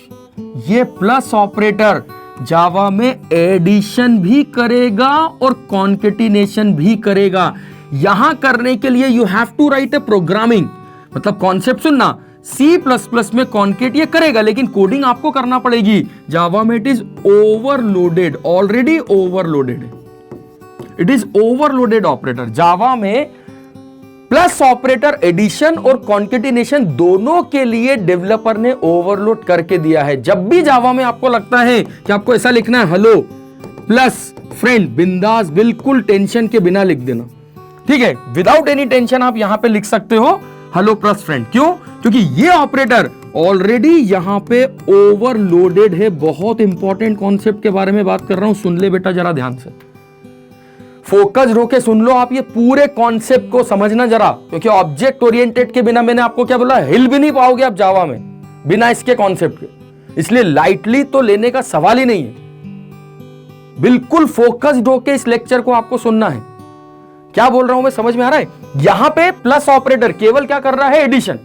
ये प्लस ऑपरेटर जावा में एडिशन भी करेगा और कॉन्केटिनेशन भी करेगा। यहां करने के लिए you have to write a programming, मतलब कॉन्सेप्ट सुनना, C++ में कॉन्केट ये करेगा लेकिन कोडिंग आपको करना पड़ेगी। जावा में it is overloaded, already overloaded है, it is overloaded operator. Java में प्लस ऑपरेटर एडिशन और कॉन्केटिनेशन दोनों के लिए डेवलपर ने ओवरलोड करके दिया है। जब भी जावा में आपको लगता है कि आपको ऐसा लिखना है हेलो प्लस फ्रेंड, बिंदास बिल्कुल टेंशन के बिना लिख देना, ठीक है, विदाउट एनी टेंशन आप यहां पे लिख सकते हो हेलो प्लस फ्रेंड। क्यों? क्योंकि ये ऑपरेटर ऑलरेडी यहां पे ओवरलोडेड है। बहुत इंपॉर्टेंट कॉन्सेप्ट के बारे में बात कर रहा हूं, सुन ले बेटा जरा ध्यान से, फोकस रोके सुन लो आप, ये पूरे कॉन्सेप्ट को समझना जरा, क्योंकि ऑब्जेक्ट ओरिएंटेड के बिना मैंने आपको क्या बोला, हिल भी नहीं पाओगे आप जावा में बिना इसके कॉन्सेप्ट के। इसलिए लाइटली तो लेने का सवाल ही नहीं है, बिल्कुल फोकस्ड होके इस लेक्चर को आपको सुनना है। क्या बोल रहा हूं मैं, समझ में आ रहा है? यहां पे प्लस ऑपरेटर केवल क्या कर रहा है, एडिशन।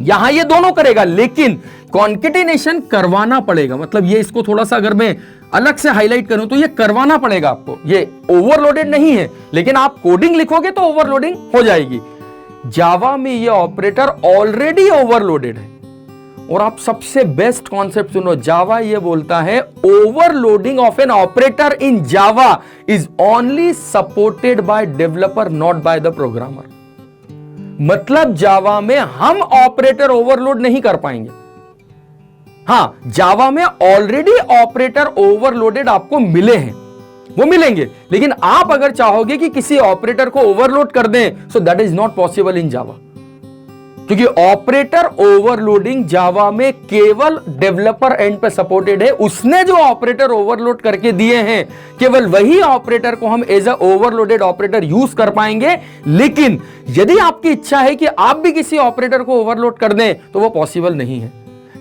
यहां ये दोनों करेगा लेकिन कॉन्केटिनेशन करवाना पड़ेगा। मतलब ये इसको थोड़ा सा अगर मैं अलग से हाईलाइट करूं तो ये करवाना पड़ेगा आपको। ये ओवरलोडेड नहीं है लेकिन आप कोडिंग लिखोगे तो ओवरलोडिंग हो जाएगी। जावा में ये ऑपरेटर ऑलरेडी ओवरलोडेड है। और आप सबसे बेस्ट कॉन्सेप्ट सुनो, जावा ये बोलता है overloading of an operator in Java is only supported by developer not by the programmer. मतलब जावा में हम ऑपरेटर ओवरलोड नहीं कर पाएंगे। हां, जावा में ऑलरेडी ऑपरेटर ओवरलोडेड आपको मिले हैं, वो मिलेंगे, लेकिन आप अगर चाहोगे कि किसी ऑपरेटर को ओवरलोड कर दें, so that is not possible in Java. क्योंकि ऑपरेटर ओवरलोडिंग जावा में केवल डेवलपर एंड पे सपोर्टेड है। उसने जो ऑपरेटर ओवरलोड करके दिए हैं केवल वही ऑपरेटर को हम as a overloaded operator use कर पाएंगे। लेकिन यदि आपकी इच्छा है कि आप भी किसी ऑपरेटर को ओवरलोड कर दें तो वो पॉसिबल नहीं है।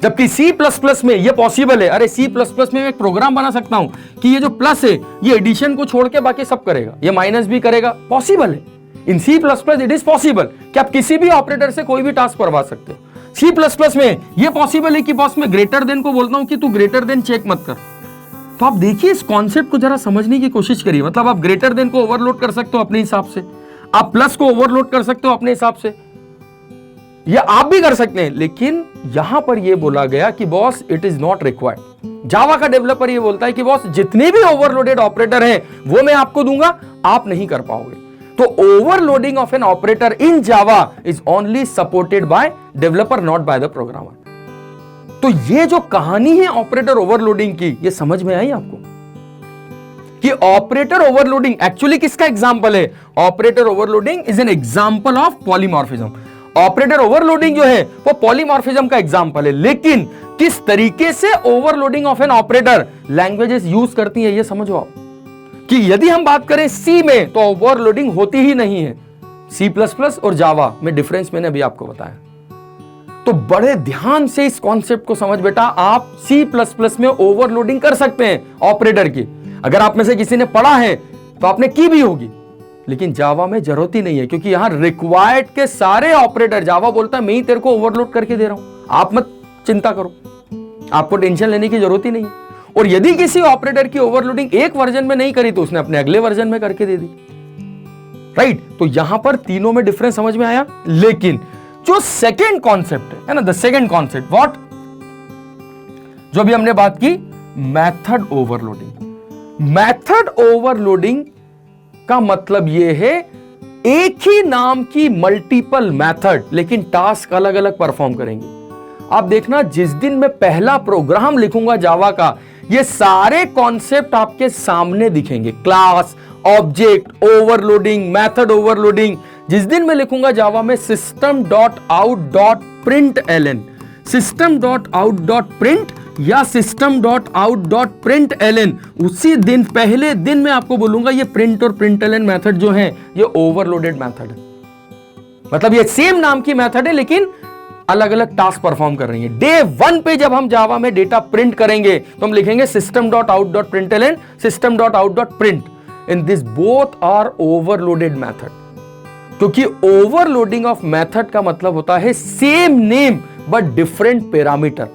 जबकि C++ में ये पॉसिबल है। अरे C++ में मैं एक प्रोग्राम बना सकता हूं कि ये जो प्लस है ये एडिशन को छोड़ के बाकी सब करेगा, ये माइनस भी करेगा, पॉसिबल है। इन C++ इट इज पॉसिबल कि आप किसी भी ऑपरेटर से कोई भी टास्क करवा सकते हो। C++ में ये पॉसिबल है कि बॉस मैं ग्रेटर देन को बोलता हूं कि तू ग्रेटर देन चेक मत कर। तो आप देखिए इस कॉन्सेप्ट को जरा समझने की कोशिश करिए। मतलब आप ग्रेटर देन को ओवरलोड कर सकते हो अपने हिसाब से, आप प्लस को ओवरलोड कर सकते हो अपने हिसाब से, ये आप भी कर सकते हैं। लेकिन यहां पर यह बोला गया कि boss it is not required. Java का डेवलपर ये बोलता है कि बॉस जितने भी ओवरलोडेड ऑपरेटर हैं वो मैं आपको दूंगा, आप नहीं कर पाओगे। तो overloading of an operator in Java is only supported by developer not by the programmer. तो ये जो कहानी है ऑपरेटर ओवरलोडिंग की, ये समझ में आई आपको कि ऑपरेटर ओवरलोडिंग एक्चुअली किसका एग्जांपल है? Operator overloading is an example of polymorphism. Operator overloading जो है वो पॉलीमॉर्फिज्म का एग्जांपल है। लेकिन किस तरीके से overloading of an operator languages use करती है ये समझो आप, कि यदि हम बात करें सी में तो ओवरलोडिंग होती ही नहीं है। C++ और जावा में डिफरेंस मैंने अभी आपको बताया। तो बड़े ध्यान से इस कॉन्सेप्ट को समझ बेटा। आप C++ में ओवरलोडिंग कर सकते हैं ऑपरेटर की। अगर आप में से किसी ने पढ़ा है तो आपने की भी होगी, लेकिन जावा में जरूरत ही नहीं है, क्योंकि यहां रिक्वायर्ड के सारे ऑपरेटर, जावा बोलता है मैं ही तेरे को ओवरलोड करके दे रहा हूं, आप मत चिंता करो, आपको टेंशन लेने की जरूरत ही नहीं है। और यदि किसी ऑपरेटर की ओवरलोडिंग एक वर्जन में नहीं करी तो उसने अपने अगले वर्जन में करके दे दी, राइट। तो यहां पर तीनों में डिफरेंस समझ में आया। लेकिन जो सेकेंड कॉन्सेप्ट है ना, द सेकेंड कॉन्सेप्ट व्हाट, जो भी हमने बात की, मेथड ओवरलोडिंग। मेथड ओवरलोडिंग का मतलब यह है एक ही नाम की मल्टीपल मेथड लेकिन टास्क अलग अलग परफॉर्म करेंगे। आप देखना जिस दिन मैं पहला प्रोग्राम लिखूंगा जावा का, ये सारे कॉन्सेप्ट आपके सामने दिखेंगे। Class, object, overloading, method overloading. जिस दिन मैं लिखूंगा जावा में system.out.println, system.out.print या system.out.println, उसी दिन पहले दिन मैं आपको बोलूंगा ये प्रिंट और println मेथड जो है ये ओवरलोडेड मेथड है। मतलब ये सेम नाम की मेथड है लेकिन अलग अलग टास्क परफॉर्म कर रही है। डे 1 पे जब हम जावा में डेटा प्रिंट करेंगे तो हम लिखेंगे system.out.println, system.out.print। In this both are overloaded method. क्योंकि ओवरलोडिंग ऑफ मेथड का मतलब होता है same name but different parameter.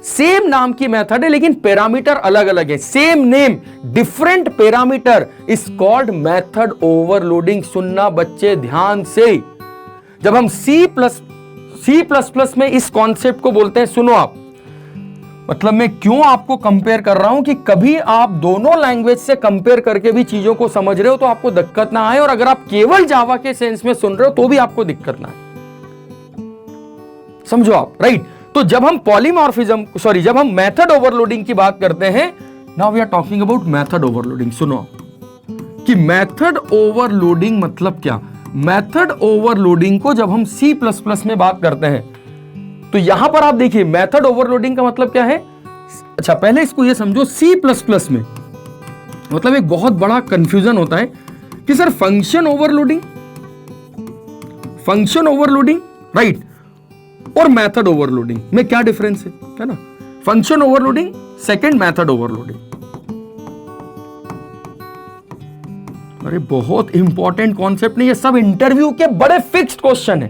Same नाम की मेथड है लेकिन पैरामीटर अलग अलग है। Same name different parameter is called method overloading. सुनना बच्चे ध्यान से, जब हम C++ में इस कॉन्सेप्ट को बोलते हैं, सुनो आप, मतलब मैं क्यों आपको कंपेयर कर रहा हूं कि कभी आप दोनों लैंग्वेज से कंपेयर करके भी चीजों को समझ रहे हो तो आपको दिक्कत ना आए, और अगर आप केवल जावा के सेंस में सुन रहे हो तो भी आपको दिक्कत ना आए। समझो आप, राइट? तो जब हम जब हम मेथड ओवरलोडिंग की बात करते हैं, now we are talking about method overloading. सुनो कि मेथड ओवरलोडिंग मतलब क्या। मेथड ओवरलोडिंग को जब हम C++ में बात करते हैं तो यहां पर आप देखिए मेथड ओवरलोडिंग का मतलब क्या है। अच्छा, पहले इसको ये समझो, C++ में मतलब एक बहुत बड़ा कंफ्यूजन होता है कि सर फंक्शन ओवरलोडिंग राइट और मेथड ओवरलोडिंग में क्या डिफरेंस है ना। Function overloading second, method overloading. अरे बहुत इंपॉर्टेंट कॉन्सेप्ट नहीं, ये सब इंटरव्यू के बड़े फिक्स्ड क्वेश्चन है।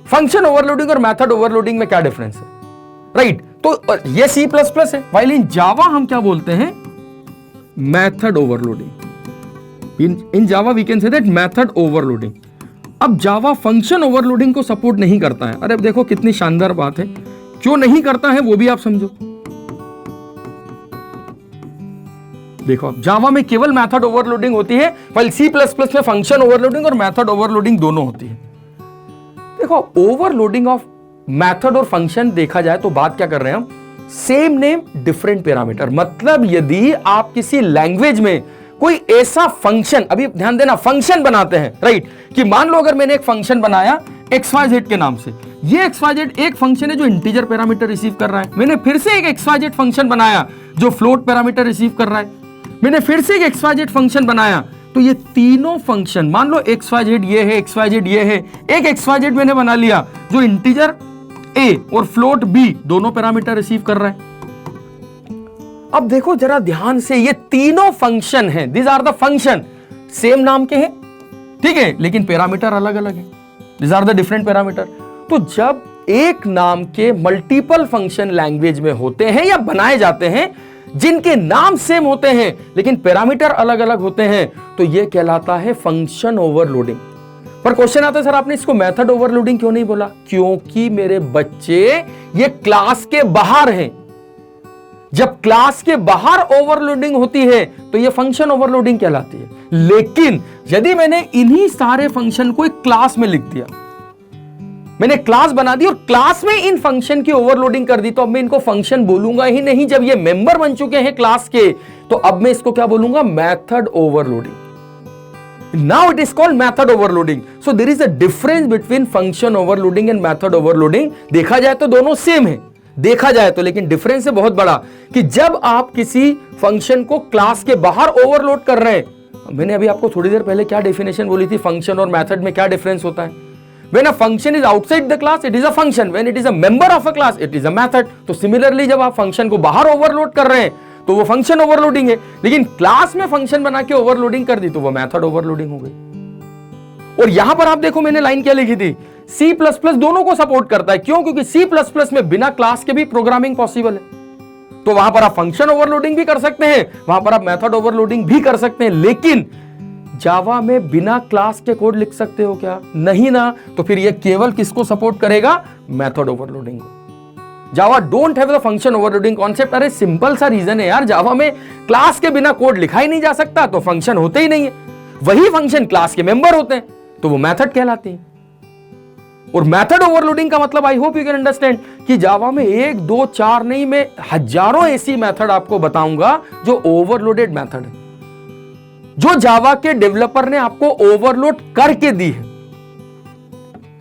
फंक्शन ओवरलोडिंग और मेथड ओवरलोडिंग में क्या डिफरेंस है, राइट? तो ये C++ है, वाइल इन जावा हम क्या बोलते हैं, method overloading. In Java we can say that method overloading. अब जावा फंक्शन ओवरलोडिंग को सपोर्ट नहीं करता है। अरे देखो कितनी शानदार बात है, क्यों नहीं करता है वो भी आप समझो। देखो जावा में केवल मेथड ओवरलोडिंग होती है, वाइल C++ में फंक्शन ओवरलोडिंग और मेथड ओवरलोडिंग दोनों होती है। देखो ओवरलोडिंग ऑफ मेथड और फंक्शन देखा जाए तो बात क्या कर रहे हैं हम, सेम नेम डिफरेंट पैरामीटर। मतलब यदि आप किसी लैंग्वेज में कोई ऐसा फंक्शन, अभी ध्यान देना, फंक्शन बनाते हैं, राइट? कि मान लो अगर मैंने एक फंक्शन बनाया XYZ के नाम से, ये XYZ एक फंक्शन है जो इंटीजर पैरामीटर रिसीव कर रहा है। मैंने फिर से एक XYZ फंक्शन बनाया जो फ्लोट पैरामीटर रिसीव कर रहा है। मैंने फिर से एक XYZ फंक्शन बनाया, तो ये तीनों फंक्शन, मान लो XYZ ये है, XYZ ये है, एक XYZ मैंने बना लिया जो इंटीजर A और फ्लोट B दोनों पैरामीटर रिसीव कर रहा है। अब देखो जरा ध्यान से, ये तीनों फंक्शन हैं, this are the function, same नाम के हैं, ठीक है, लेकिन पैरामीटर अलग अलग है, this are the different parameter. तो जब एक नाम के मल्टीपल फंक्शन लैंग्वेज में होते हैं या बनाए जाते हैं जिनके नाम सेम होते हैं लेकिन पैरामीटर अलग अलग होते हैं, तो यह कहलाता है फंक्शन ओवरलोडिंग। पर क्वेश्चन आता है सर आपने इसको मेथड ओवरलोडिंग क्यों नहीं बोला? क्योंकि मेरे बच्चे ये क्लास के बाहर हैं। जब क्लास के बाहर ओवरलोडिंग होती है तो यह फंक्शन ओवरलोडिंग कहलाती है। लेकिन यदि मैंने इन्हीं सारे फंक्शन को एक क्लास में लिख दिया, मैंने क्लास बना दी और क्लास में इन फंक्शन की ओवरलोडिंग कर दी, तो अब मैं इनको फंक्शन बोलूंगा ही नहीं। जब ये मेंबर बन चुके हैं क्लास के, तो अब मैं इसको क्या बोलूंगा, method overloading. Now it is called method overloading. So there is a difference between function overloading and method overloading. देखा जाए तो दोनों सेम है, देखा जाए तो, लेकिन डिफरेंस है बहुत बड़ा कि जब आप किसी फंक्शन को क्लास के बाहर ओवरलोड कर रहे हैं, मैंने अभी आपको थोड़ी देर पहले क्या डेफिनेशन बोली थी, फंक्शन और मेथड में क्या डिफरेंस होता है। When a function is outside the class, it is a function. When it is a member of a class, it is a method. तो similarly जब आप फंक्शन को बाहर ओवरलोड कर रहे हैं तो वो फंक्शन ओवरलोडिंग है, लेकिन क्लास में फंक्शन बना के ओवरलोडिंग कर दी तो वो मेथड ओवरलोडिंग हो गई। और यहां पर आप देखो मैंने लाइन क्या लिखी थी, C++ दोनों को सपोर्ट करता है। क्यों? क्योंकि C++ में बिना क्लास के भी प्रोग्रामिंग पॉसिबल है। तो वहां पर आप फंक्शन ओवरलोडिंग भी कर सकते हैं, वहां पर आप मेथड ओवरलोडिंग भी कर सकते हैं। लेकिन जावा में बिना क्लास के कोड लिख सकते हो क्या? नहीं ना। तो फिर ये केवल किसको सपोर्ट करेगा? मेथड ओवरलोडिंग को। Java don't have the function overloading concept. अरे सिंपल सा रीजन है यार, जावा में क्लास के बिना कोड लिखा ही नहीं जा सकता, तो फंक्शन होते ही नहीं है। वही फंक्शन क्लास के मेंबर होते हैं तो वो मेथड कहलाती है। और मेथड ओवरलोडिंग का मतलब आई होप यू कैन अंडरस्टैंड कि जावा में 1 2 4 नहीं, मैं हजारों ऐसी मेथड आपको बताऊंगा जो ओवरलोडेड मेथड है, जो जावा के डेवलपर ने आपको ओवरलोड करके दी है।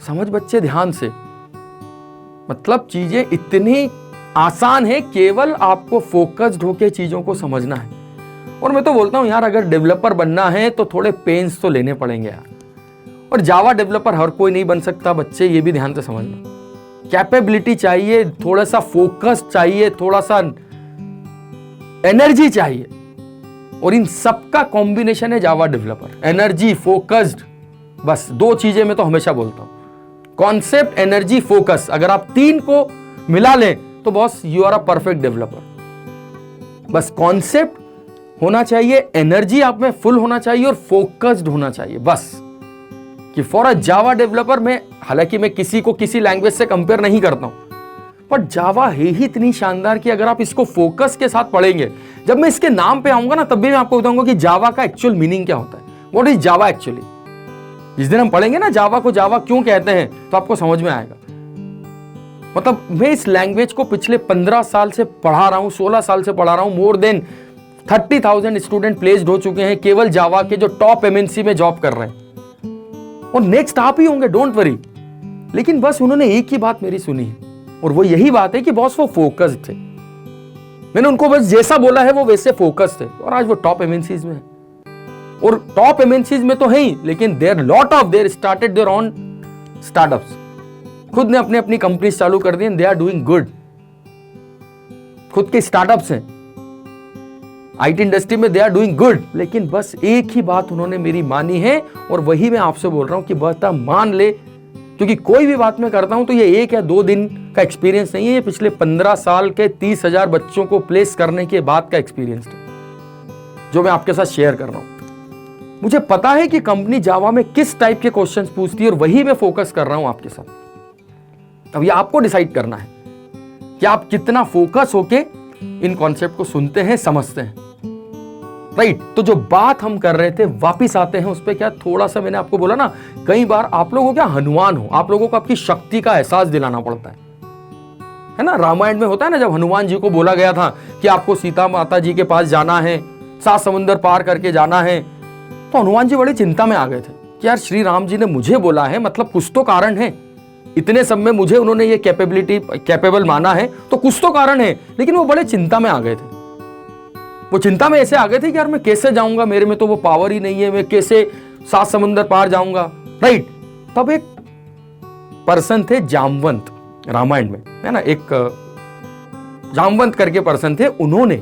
समझ बच्चे ध्यान से, मतलब चीजें इतनी आसान है, केवल आपको फोकस्ड होकर चीजों को समझना है। और मैं तो बोलता हूं यार, अगर डेवलपर बनना है तो थोड़े पेन्स तो लेने पड़ेंगे यार। और जावा डेवलपर हर कोई नहीं बन सकता बच्चे, ये भी ध्यान से समझना। कैपेबिलिटी चाहिए, थोड़ा सा फोकस चाहिए, थोड़ा सा एनर्जी चाहिए, और इन सबका कॉम्बिनेशन है जावा डेवलपर। एनर्जी, फोकस्ड, बस 2 चीजें मैं तो हमेशा बोलता हूं, कॉन्सेप्ट, एनर्जी, फोकस। अगर आप 3 को मिला लें तो boss you are a perfect developer. बस कॉन्सेप्ट होना चाहिए, एनर्जी आप में फुल होना चाहिए और फोकस्ड होना चाहिए। बस कि फॉर अ जावा डेवलपर में, हालांकि मैं किसी को किसी लैंग्वेज से कंपेयर नहीं करता हूं, पर जावा है ही इतनी शानदार कि अगर आप इसको फोकस के साथ पढ़ेंगे, जब मैं इसके नाम पे आऊंगा ना तब भी मैं आपको बताऊंगा कि जावा का एक्चुअल मीनिंग क्या होता है, व्हाट इज जावा एक्चुअली। जिस दिन हम पढ़ेंगे ना जावा को जावा क्यों कहते हैं तो आपको समझ में आएगा। मतलब मैं इस लैंग्वेज को पिछले 15 साल से पढ़ा रहा हूं, 16 साल से पढ़ा रहा हूं। मोर देन 30,000 स्टूडेंट प्लेस्ड हो चुके हैं केवल जावा के, जो टॉप एमएनसी में जॉब कर रहे हैं, और नेक्स्ट आप ही होंगे, डोंट वरी। लेकिन बस उन्होंने एक ही बात मेरी सुनी है, और वो यही बात है कि बॉस वो फोकस्ड थे। मैंने उनको बस जैसा बोला है वो वैसे फोकस थे, और आज वो टॉप एमएनसीज में है। और टॉप एमएनसीज में तो है ही, लेकिन there lot of there started their own startups. खुद ने अपनी अपनी कंपनी चालू कर दी, दे आर डूइंग गुड। खुद के स्टार्टअप्स हैं आईटी इंडस्ट्री में, दे आर डूइंग गुड। लेकिन बस एक ही बात उन्होंने मेरी मानी है, और वही मैं आपसे बोल रहा हूं कि बता मान ले, क्योंकि कोई भी बात मैं करता हूं तो ये 1 या 2 दिन का एक्सपीरियंस नहीं है, ये पिछले 15 साल के 30,000 बच्चों को प्लेस करने के बाद का एक्सपीरियंस है जो मैं आपके साथ शेयर कर रहा हूं। मुझे पता है कि कंपनी जावा में किस टाइप के क्वेश्चंस पूछती है, और वही मैं फोकस कर रहा हूं आपके साथ। अब ये आपको डिसाइड करना है कि आप कितना फोकस होके इन कॉन्सेप्ट को सुनते हैं, समझते हैं। राइट, तो जो बात हम कर रहे थे वापिस आते हैं उस पर। क्या थोड़ा सा मैंने आपको बोला ना, कई बार आप लोगों को क्या हनुमान हो, आप लोगों को आपकी शक्ति का एहसास दिलाना पड़ता है ना। रामायण में होता है ना, जब हनुमान जी को बोला गया था कि आपको सीता माता जी के पास जाना है, 7 समुंदर पार करके जाना है, तो हनुमान जी बड़ी चिंता में आ गए थे कि यार श्री राम जी ने मुझे बोला है, मतलब कुछ तो कारण है। इतने सब में मुझे उन्होंने ये कैपेबल माना है, तो कुछ तो कारण है। लेकिन वो बड़े चिंता में आ गए थे। वो चिंता में ऐसे आ गए थे कि यार मैं कैसे जाऊंगा, मेरे में तो वो पावर ही नहीं है, मैं कैसे 7 समुंदर पार जाऊंगा। राइट, तब एक पर्सन थे जामवंत, रामायण में है ना, एक जामवंत करके पर्सन थे। उन्होंने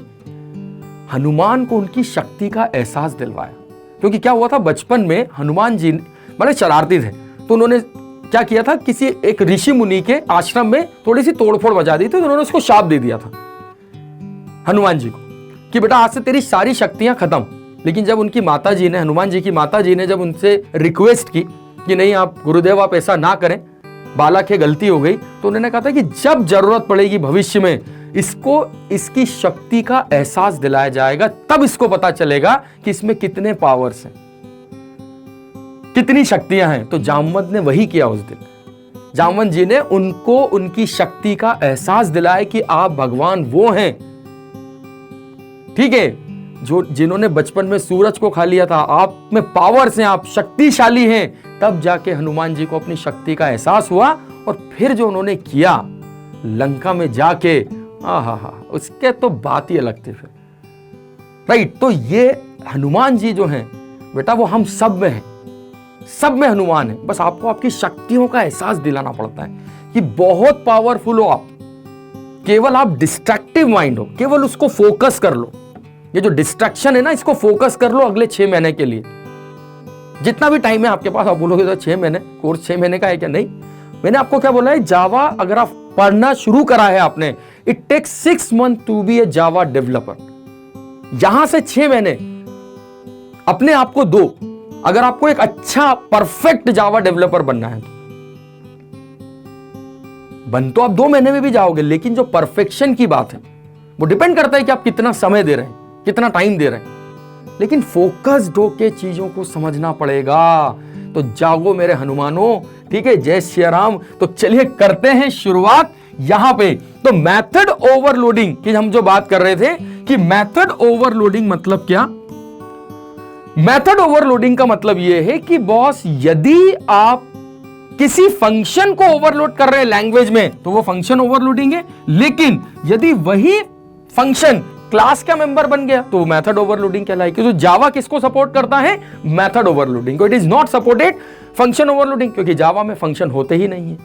हनुमान को उनकी शक्ति का एहसास दिलवाया। क्योंकि क्या हुआ था, बचपन में हनुमान जी बड़े शरारती थे, तो उन्होंने क्या किया था, किसी एक ऋषि मुनि के आश्रम में थोड़ी सी तोड़फोड़ बजा दी थी। तो उन्होंने उसको शाप दे दिया था हनुमान जी को कि बेटा आज से तेरी सारी शक्तियां खत्म। लेकिन जब उनकी माताजी ने, हनुमान जी की माताजी ने जब उनसे रिक्वेस्ट की कि नहीं आप गुरुदेव आप ऐसा ना करें, बालक है गलती हो गई, तो उन्होंने कहा था कि जब जरूरत पड़ेगी भविष्य में इसको इसकी शक्ति का एहसास दिलाया जाएगा, तब इसको पता चलेगा कि इसमें कितने पावर्स हैं, कितनी शक्तियां हैं। तो जामवंत ने वही किया उस दिन। जामवंत जी ने उनको उनकी शक्ति का एहसास दिलाया कि आप भगवान वो हैं, ठीक है, जो जिन्होंने बचपन में सूरज को खा लिया था, आप में पावर्स हैं, आप शक्तिशाली हैं। तब जाके हनुमान जी को अपनी शक्ति का एहसास हुआ, और फिर जो उन्होंने किया लंका में जाके, उसके तो बात ही अलग थी फिर। राइट, तो ये हनुमान जी जो हैं बेटा, वो हम सब में है, सब में हनुमान है। बस आपको आपकी शक्तियों का एहसास दिलाना पड़ता है कि बहुत पावरफुल हो आप। केवल आप डिस्ट्रैक्टिव माइंड हो, केवल उसको फोकस कर लो। ये जो डिस्ट्रैक्शन है ना, इसको फोकस कर लो अगले 6 महीने के लिए। जितना भी टाइम है आपके पास, आप बोलोगे तो 6 महीने, कोर्स 6 महीने का है क्या? नहीं, मैंने आपको क्या बोला है, जावा अगर आप पढ़ना शुरू करा है आपने, it takes 6 month to be a Java developer. यहां से 6 महीने अपने आप को दो, अगर आपको एक अच्छा परफेक्ट जावा डेवलपर बनना है। बन तो आप 2 महीने में भी जाओगे, लेकिन जो परफेक्शन की बात है वो डिपेंड करता है कि आप कितना समय दे रहे हैं, कितना टाइम दे रहे हैं। लेकिन फोकस्ड होके चीजों को समझना पड़ेगा। तो जागो मेरे हनुमानों, ठीक है, जय श्री राम। तो चलिए करते हैं शुरुआत यहां पे। तो मेथड ओवरलोडिंग की हम जो बात कर रहे थे कि मेथड ओवरलोडिंग मतलब क्या? मेथड ओवरलोडिंग का मतलब यह है कि बॉस, यदि आप किसी फंक्शन को ओवरलोड कर रहे हैं लैंग्वेज में, तो वो फंक्शन ओवरलोडिंग है। लेकिन यदि वही फंक्शन क्लास का मेंबर बन गया तो मेथड ओवरलोडिंग कहलाएगी। तो जावा किसको सपोर्ट करता है? मेथड ओवरलोडिंग को। It is not supported function overloading, क्योंकि जावा में फंक्शन होते ही नहीं है।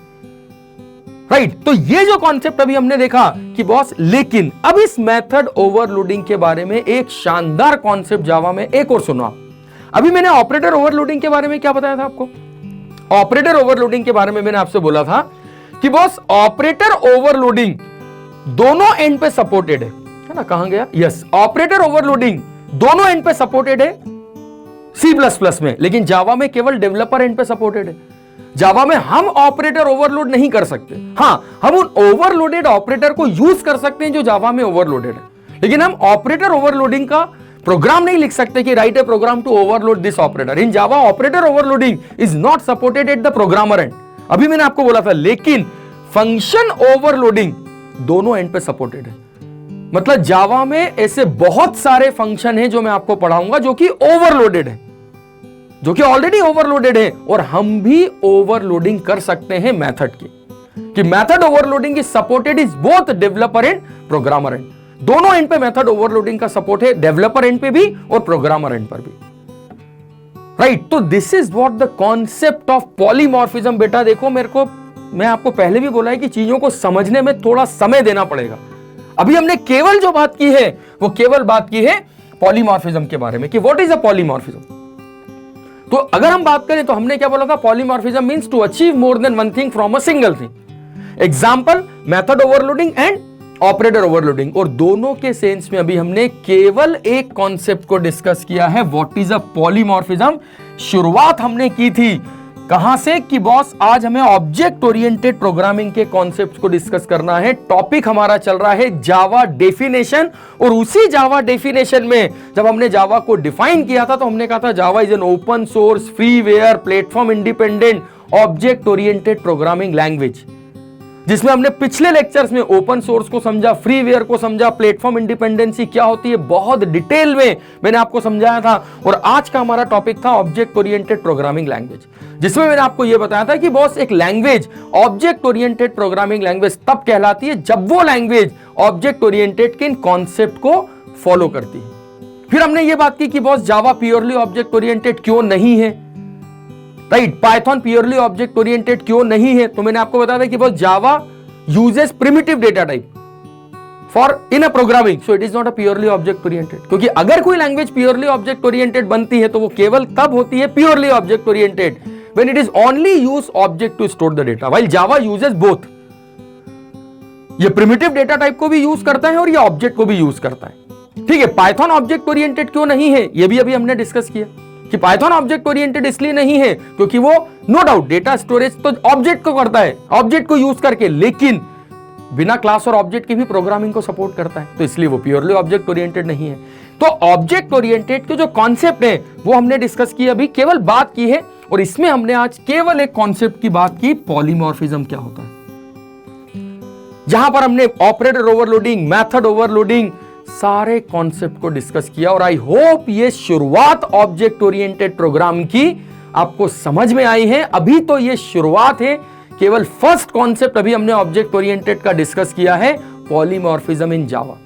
राइट, तो ये जो कॉन्सेप्ट अभी हमने देखा कि बॉस, लेकिन अब इस मेथड ओवरलोडिंग के बारे में एक शानदार कॉन्सेप्ट जावा में एक और सुनो। अभी मैंने ऑपरेटर ओवरलोडिंग के बारे में क्या बताया था आपको? ऑपरेटर ओवरलोडिंग के बारे में मैंने आपसे बोला था कि बॉस ऑपरेटर ओवरलोडिंग दोनों एंड पे सपोर्टेड है ना? कहां गया? यस, ऑपरेटर ओवरलोडिंग दोनों एंड पे सपोर्टेड है C++ में, लेकिन जावा में केवल डेवलपर एंड पे सपोर्टेड है। जावा में हम ऑपरेटर ओवरलोड नहीं कर सकते। हां, हम उन ओवरलोडेड ऑपरेटर को यूज कर सकते हैं जो जावा में ओवरलोडेड है, लेकिन हम ऑपरेटर ओवरलोडिंग का प्रोग्राम नहीं लिख सकते कि write a program to overload this operator. In Java operator overloading is not supported at the programmer end. अभी मैंने आपको बोला था, लेकिन फंक्शन ओवरलोडिंग दोनों एंड पे सपोर्टेड है। मतलब जावा में ऐसे बहुत सारे फंक्शन हैं जो मैं आपको पढ़ाऊंगा जो कि ओवरलोडेड है, जो कि ऑलरेडी ओवरलोडेड है, और हम भी ओवरलोडिंग कर सकते हैं मेथड की, कि method overloading is supported is both developer and programmer and. दोनों एंड पे मेथड ओवरलोडिंग का सपोर्ट है, डेवलपर एंड पे भी और प्रोग्रामर एंड पर भी, राइट? तो this is what the concept of polymorphism. बेटा देखो, मैं आपको पहले भी बोला है कि चीजों को समझने में थोड़ा समय देना पड़ेगा। अभी हमने केवल जो बात की है वो केवल बात की है पॉलीमॉर्फिज्म के बारे में, कि व्हाट इज अ पॉलीमॉर्फिज्म। तो अगर हम बात करें तो हमने क्या बोला था? Polymorphism means to achieve more than one thing from a single thing. Example, method overloading and operator overloading. और दोनों के सेंस में अभी हमने केवल एक कॉन्सेप्ट को डिस्कस किया है, व्हाट इज अ पॉलीमॉर्फिज्म। शुरुआत हमने की थी कहां से? कि बॉस आज हमें ऑब्जेक्ट ओरिएंटेड प्रोग्रामिंग के कॉन्सेप्ट्स को डिस्कस करना है। टॉपिक हमारा चल रहा है जावा डेफिनेशन, और उसी जावा डेफिनेशन में जब हमने जावा को डिफाइन किया था तो हमने कहा था Java is an open source freeware platform independent object oriented programming language, जिसमें हमने पिछले लेक्चर्स में ओपन सोर्स को समझा, फ्रीवेयर को समझा, प्लेटफॉर्म इंडिपेंडेंसी क्या होती है बहुत डिटेल में मैंने आपको समझाया था। और आज का हमारा टॉपिक था ऑब्जेक्ट ओरिएंटेड प्रोग्रामिंग लैंग्वेज, जिसमें मैंने आपको यह बताया था कि बॉस एक language object oriented programming language तब कहलाती है जब वो लैंग्वेज ऑब्जेक्ट ओरिएंटेड के इन कॉन्सेप्ट को फॉलो करती है। फिर हमने ये बात की कि बॉस जावा प्योरली ऑब्जेक्ट ओरिएंटेड क्यों नहीं है, right? Python purely object oriented क्यों नहीं है? तो मैंने आपको बताया था कि boss Java uses primitive data type for in a programming, so it is not a purely object oriented. क्योंकि अगर कोई लैंग्वेज प्योरली ऑब्जेक्ट ओरिएंटेड बनती है तो वो केवल तब होती है purely object oriented when it is only use object to store the data, while Java uses both। ये प्रिमिटिव डेटा टाइप को भी यूज करता है और ये ऑब्जेक्ट को भी यूज करता है, ठीक है? पाइथन ऑब्जेक्ट ओरिएंटेड क्यों नहीं है, ये भी अभी हमने डिस्कस किया कि पाइथन ऑब्जेक्ट ओरिएंटेड इसलिए नहीं है क्योंकि वो नो डाउट डेटा स्टोरेज तो ऑब्जेक्ट को करता है, ऑब्जेक्ट को यूज करके, लेकिन बिना क्लास और ऑब्जेक्ट के भी प्रोग्रामिंग को सपोर्ट करता है, तो इसलिए वो प्योरली ऑब्जेक्ट ओरिएंटेड नहीं है। तो ऑब्जेक्ट ओरिएंटेड के जो कॉन्सेप्ट है वो हमने डिस्कस किया, अभी केवल बात की है, और इसमें हमने आज केवल एक कॉन्सेप्ट की बात की, पॉलीमॉर्फिज्म क्या होता है, जहां पर हमने ऑपरेटर ओवरलोडिंग, मेथड ओवरलोडिंग, सारे कॉन्सेप्ट को डिस्कस किया। और आई होप ये शुरुआत ऑब्जेक्ट ओरिएंटेड प्रोग्राम की आपको समझ में आई है। अभी तो ये शुरुआत है, केवल फर्स्ट कॉन्सेप्ट अभी हमने ऑब्जेक्ट ओरिएंटेड का डिस्कस किया है, पॉलीमॉर्फिज्म इन जावा।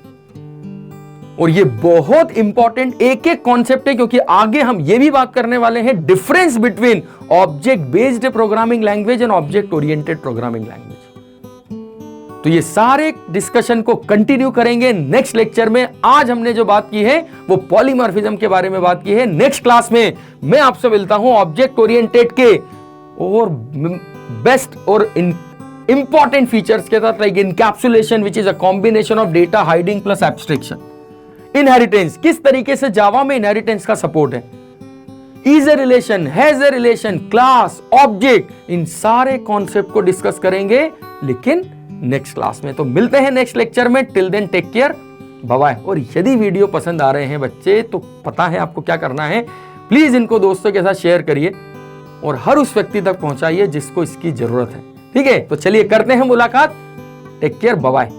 और ये बहुत इंपॉर्टेंट एक एक कॉन्सेप्ट है, क्योंकि आगे हम ये भी बात करने वाले हैं difference between object based programming language and object oriented programming language. तो ये सारे डिस्कशन को कंटिन्यू करेंगे नेक्स्ट लेक्चर में। आज हमने जो बात की है वो पॉलीमॉर्फिज्म के बारे में बात की है। नेक्स्ट क्लास में मैं आपसे मिलता हूं ऑब्जेक्ट ओरिएंटेड के और बेस्ट और इंपॉर्टेंट फीचर्स के साथ, like encapsulation which is a combination of data hiding plus abstraction, inheritance, किस तरीके से जावा में इनहेरिटेंस का सपोर्ट है, is a relation, has a relation, class, object, इन सारे कॉन्सेप्ट को डिस्कस करेंगे लेकिन नेक्स्ट क्लास में। तो मिलते हैं नेक्स्ट लेक्चर में। Till then take care, bye bye. और यदि वीडियो पसंद आ रहे हैं बच्चे तो पता है आपको क्या करना है, प्लीज इनको दोस्तों के साथ शेयर करिए और हर उस व्यक्ति तक पहुंचाइए जिसको इसकी जरूरत है, ठीक है? तो चलिए करते हैं मुलाकात। Take care, bye bye.